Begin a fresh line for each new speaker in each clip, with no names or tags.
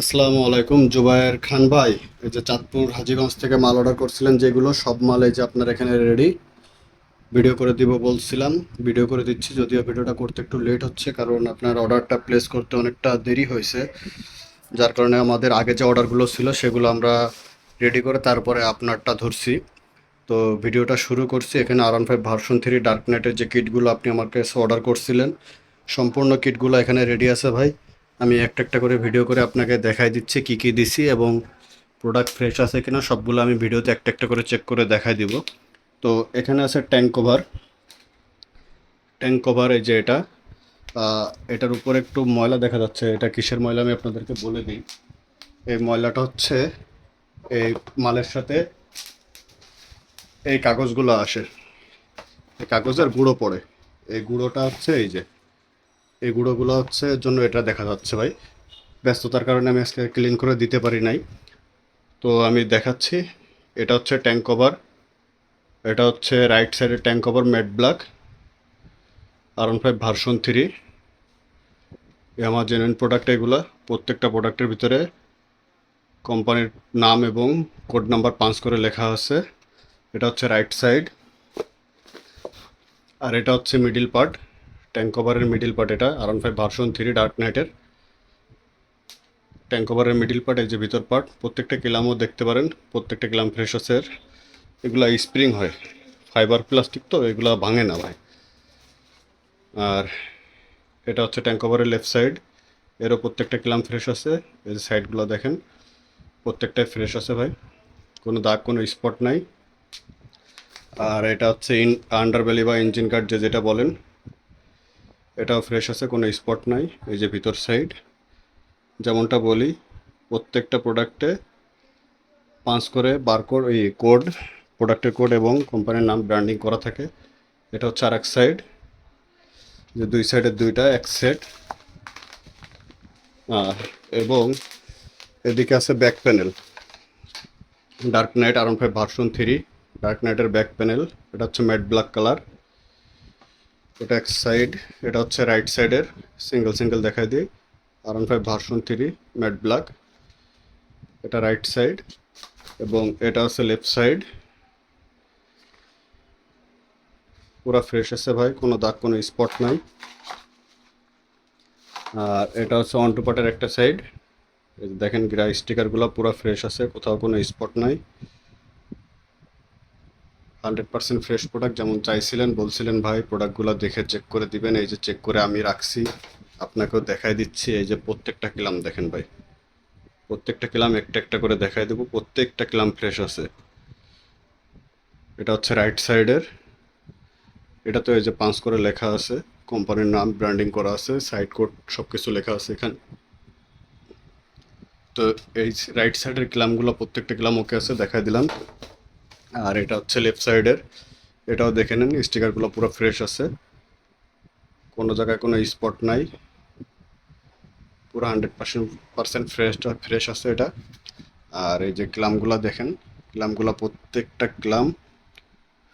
আসসালামু আলাইকুম জুবায়ের খান ভাই। এই যে চাঁদপুর হাজীগঞ্জ থেকে মাল অর্ডার করছিলেন, যেগুলো সব মাল এই যে আপনার এখানে রেডি। ভিডিও করে দিব বলছিলাম, ভিডিও করে দিচ্ছি। যদিও ভিডিওটা করতে একটু লেট হচ্ছে, কারণ আপনার অর্ডারটা প্লেস করতে অনেকটা দেরি হয়েছে, যার কারণে আমাদের আগে যে অর্ডারগুলো ছিল সেগুলো আমরা রেডি করে তারপরে আপনারটা ধরছি। তো ভিডিওটা শুরু করছি। এখানে R15 ভার্সন 3 ডার্ক নাইটের যে কিটগুলো আপনি আমার কাছে অর্ডার করছিলেন, সম্পূর্ণ কিটগুলো এখানে রেডি আছে ভাই। আমি একটা একটা করে ভিডিও করে আপনাকে দেখাই দিচ্ছি কি কি দিছি এবং প্রোডাক্ট ফ্রেশ আছে কিনা সবগুলো আমি ভিডিওতে একটা একটা করে চেক করে দেখাই দিব। তো এখানে আছে ট্যাঙ্ক কভার। ট্যাঙ্ক কভার এই যে এটা, এটার উপরে একটু ময়লা দেখা যাচ্ছে। এটা কিসের ময়লা আমি আপনাদেরকে বলে দিই। এই ময়লাটা হচ্ছে এই মালের সাথে এই কাগজগুলো আসে, এই কাগজের গুঁড়ো পড়ে। এই গুঁড়োটা হচ্ছে এই যে, এই গুঁড়োগুলো হচ্ছে এর জন্য এটা দেখা যাচ্ছে ভাই। ব্যস্ততার কারণে আমি আজকে ক্লিন করে দিতে পারি নাই। তো আমি দেখাচ্ছি। এটা হচ্ছে ট্যাঙ্ক কভার। এটা হচ্ছে রাইট সাইডের tank cover matte black R15 version 3। আমার জেনুইন প্রোডাক্ট এগুলো। প্রত্যেকটা প্রোডাক্টের ভিতরে কোম্পানির নাম এবং কোড নাম্বার পাঞ্চ করে লেখা আছে। এটা হচ্ছে রাইট সাইড, আর এটা হচ্ছে মিডিল পার্ট, ট্যাঙ্ক কভারের মিডিল পার্ট। এটা R15 ভার্সন 3 ডার্ক নাইটের ট্যাঙ্ক কভারের মিডিল পার্ট। এই যে ভিতর পার্ট, প্রত্যেকটা কিলামও দেখতে পারেন। প্রত্যেকটা কিলাম ফ্রেশ আছে। এগুলা স্প্রিং হয়, ফাইবার প্লাস্টিক তো এগুলা ভাঙে না ভাই। আর এটা হচ্ছে ট্যাঙ্ক কভারের লেফট সাইড। এরও প্রত্যেকটা কিলাম ফ্রেশ আছে। এই যে সাইডগুলো দেখেন, প্রত্যেকটাই ফ্রেশ আছে ভাই, কোনো দাগ কোনো স্পট নাই। আর এটা হচ্ছে আন্ডারবেলি বা ইঞ্জিন কার্ড যেটা বলেন, এটাও ফ্রেশ আছে, কোনো স্পট নাই। এই যে ভিতর সাইড, যেমনটা বলি প্রত্যেকটা প্রোডাক্টে পাঁচ করে বারকোড, এই কোড, প্রোডাক্টের কোড এবং কোম্পানির নাম ব্র্যান্ডিং করা থাকে। এটা হচ্ছে আর এক সাইড, যে দুই সাইডের দুইটা এক সেট। এবং এদিকে আছে back panel, dark knight R15 version 3 dark নাইটের ব্যাক প্যানেল। এটা হচ্ছে ম্যাট ব্ল্যাক কালার। এটা এক সাইড, এটা হচ্ছে রাইট সাইডের। সিঙ্গেল সিঙ্গেল দেখাই দিই। R15 ভার্সন 3 ম্যাট ব্ল্যাক, এটা রাইট সাইড। এবং এটা হচ্ছে লেফট সাইড, পুরো ফ্রেশ আছে ভাই, কোনো দাগ কোনো স্পট নাই। আর এটা হচ্ছে অন টু পার্টের একটা সাইড। দেখেন গ্রা স্টিকারগুলো পুরো ফ্রেশ আছে, কোথাও কোনো স্পট নাই। 100% ফ্রেশ প্রোডাক্ট, যেমন চাইছিলেন বলছিলেন ভাই প্রোডাক্টগুলো দেখে চেক করে দিবেন। এই যে চেক করে আমি রাখছি, আপনাকেও দেখাই দিচ্ছি। এই যে প্রত্যেকটা কিলাম দেখেন ভাই, প্রত্যেকটা কিলাম একটা একটা করে দেখাই দেবো। প্রত্যেকটা কিলাম ফ্রেশ আছে। এটা হচ্ছে রাইট সাইডের। এটা তো এই যে পাঁচ করে লেখা আছে, কোম্পানির নাম ব্র্যান্ডিং করা আছে, সাইড কোড সব কিছু লেখা আছে এখানে। তো এই রাইট সাইডের কিলামগুলো প্রত্যেকটা কিলাম ওকে আছে, দেখাই দিলাম। আর এটা হচ্ছে লেফট সাইডের, এটাও দেখে নেন, স্টিকারগুলো পুরো ফ্রেশ আছে, কোনো জায়গায় কোনো স্পট নাই, পুরো 100% ফ্রেশ আছে এটা। আর এই যে ক্লামগুলো দেখেন, ক্লামগুলো প্রত্যেকটা ক্লাম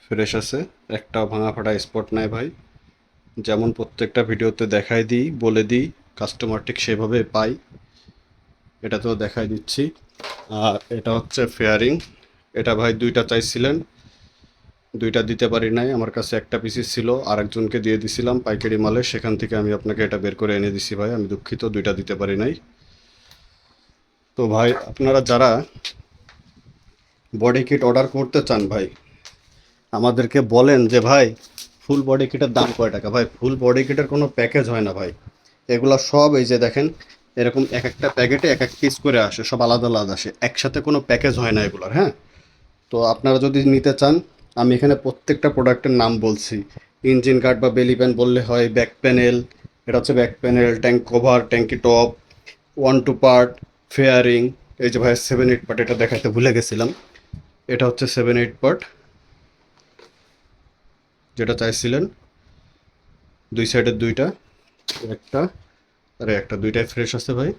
ফ্রেশ আছে, একটাও ভাঙা ফাটা স্পট নাই ভাই। যেমন প্রত্যেকটা ভিডিওতে দেখাই দিই, বলে দিই, কাস্টমার ঠিক সেভাবে পাই, এটা তো দেখাই দিচ্ছি। আর এটা হচ্ছে ফেয়ারিং। এটা ভাই দুইটা চাইছিলেন, দুইটা দিতে পারি নাই, আমার কাছে একটা পিসি ছিল, আরেকজনকে দিয়ে দিছিলাম পাইকারি মালে, সেখান থেকে আমি আপনাকে এটা বের করে এনে দিছি ভাই। আমি দুঃখিত, দুইটা দিতে পারি নাই। তো ভাই আপনারা যারা বডি কিট অর্ডার করতে চান ভাই, আমাদেরকে বলেন যে ভাই ফুল বডি কিটের দাম কয় টাকা। ভাই ফুল বডি কিটের কোনো প্যাকেজ হয় না ভাই, এগুলা সব এই যে দেখেন, এরকম এক একটা প্যাকেটে এক এক পিস করে আসে, সব আলাদা আলাদা আসে, একসাথে কোনো প্যাকেজ হয় না এগুলার। হ্যাঁ, তো আপনারা যদি নিতে চান, আমি এখানে প্রত্যেকটা প্রোডাক্টের নাম বলছি। ইঞ্জিন গার্ড বা বেলি প্যান বললে হয়, ব্যাক প্যানেল, এটা হচ্ছে ব্যাক প্যানেল, ট্যাঙ্ক কভার, ট্যাঙ্কি টপ, ওয়ান টু পার্ট, ফেয়ারিং। এই যে ভাই 7-8 পার্ট, এটা দেখাতে ভুলে গেছিলাম। এটা হচ্ছে 7-8 পার্ট যেটা চাইছিলেন, দুই সাইডের দুইটা, একটা আর একটা, দুইটাই ফ্রেশ আছে ভাই।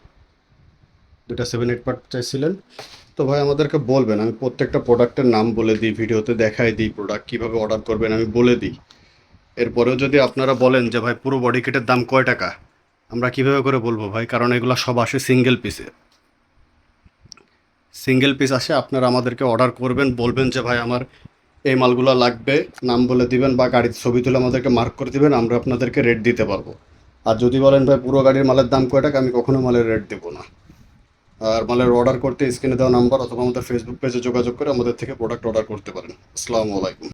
দুইটা 7-8 পার্ট চাইছিলেন। তো ভাই আমাদেরকে বলবেন, আমি প্রত্যেকটা প্রোডাক্টের নাম বলে দিই, ভিডিওতে দেখাই দিই, প্রোডাক্ট কীভাবে অর্ডার করবেন আমি বলে দিই। এরপরেও যদি আপনারা বলেন যে ভাই পুরো বডি কিটের দাম কয় টাকা, আমরা কিভাবে করে বলবো ভাই, কারণ এগুলো সব আসে সিঙ্গেল পিসে। সিঙ্গেল পিস আসে আপনারা আমাদেরকে অর্ডার করবেন, বলবেন যে ভাই আমার এই মালগুলো লাগবে, নাম বলে দিবেন বা গাড়ির ছবি তুলে আমাদেরকে মার্ক করে দিবেন, আমরা আপনাদেরকে রেট দিতে পারবো। আর যদি বলেন ভাই পুরো গাড়ির মালের দাম কয় টাকা, আমি কখনো মালের রেট দেবো না। আর মালের অর্ডার করতে স্ক্রিনে দেওয়া নাম্বার অথবা আমাদের ফেসবুক পেজে যোগাযোগ করে আমাদের থেকে প্রোডাক্ট অর্ডার করতে পারেন। আসসালামু আলাইকুম।